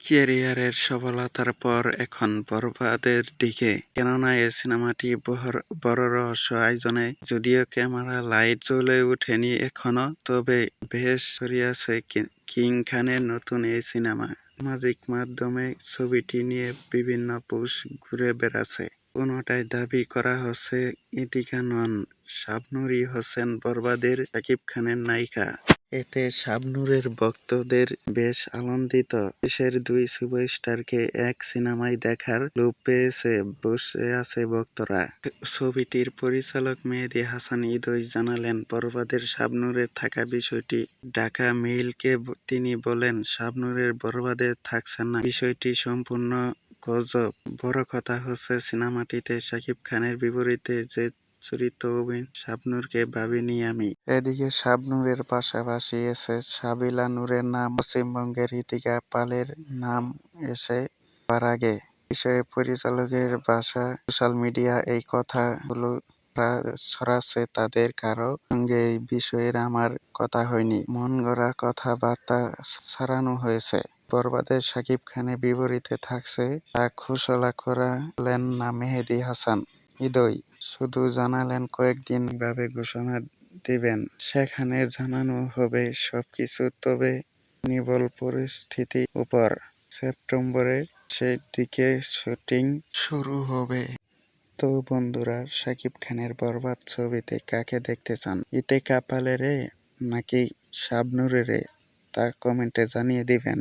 ক্যারিয়ারের সফলতার পর এখন বরবাদের দিকে, কেননা এই সিনেমাটি বড় রহস্য আয়োজনে, যদিও ক্যামেরা লাইট জ্বলে ওঠেনি এখনো, তবে বেশ ছড়িয়েছে কিং খানের নতুন এই সিনেমা। সামাজিক মাধ্যমে ছবিটি নিয়ে বিভিন্ন পোস্ট ঘুরে বেড়াচ্ছে। কোনোটাই দাবি করা হচ্ছে ইতিকা নন, শাবনূরই হচ্ছেন বরবাদের শাকিব খানের নায়িকা। এতে শাবনূরের ভক্তদের বেশ আনন্দিত। দেশের দুই সুপারস্টারকে এক সিনেমায় দেখার লোভ পেয়েছে বসে আছে ভক্তরা। ছবিটির পরিচালক মেহেদী হাসান হৃদয় জানালেন বরবাদের শাবনূরের থাকা বিষয়টি ঢাকা মেইলকে। তিনি বলেন, শাবনূরের বরবাদে থাকছেন না, বিষয়টি সম্পূর্ণ গজব। বড় কথা হচ্ছে সিনেমাটিতে শাকিব খানের বিপরীতে যে চরিত্র শাবনূরকে ভাবিনি আমি। এদিকে শাবনূরের পাশাপাশি এসে সাবিলা নূরের নাম, পশ্চিমবঙ্গের ইতিকা পালের নাম এসে পার আগে। বিষয়ে পরিচালকের বাসা সোশ্যাল মিডিয়া এই কথাগুলো ছড়াচ্ছে, তাদের কারো সঙ্গে এই বিষয়ের আমার কথা হয়নি, মন গড়া কথাবার্তা ছড়ানো হয়েছে। বরবাদে শাকিব খানের বিপরীতে থাকছে তা ঘোষণা করলেন না মেহেদী হাসান হৃদয়, শুধু জানালেন কয়েকদিন ভাবে ঘোষণা দিবেন, সেখানে জানানো হবে সবকিছু। তবে নির্ভর পরিস্থিতির উপর। সেপ্টেম্বরের শেষের দিকে শুটিং শুরু হবে। তো বন্ধুরা, শাকিব খানের বরবাদ ছবিতে কাকে দেখতে চান, ইতিকা পালের নাকি শাবনূরের, তা কমেন্টে জানিয়ে দিবেন।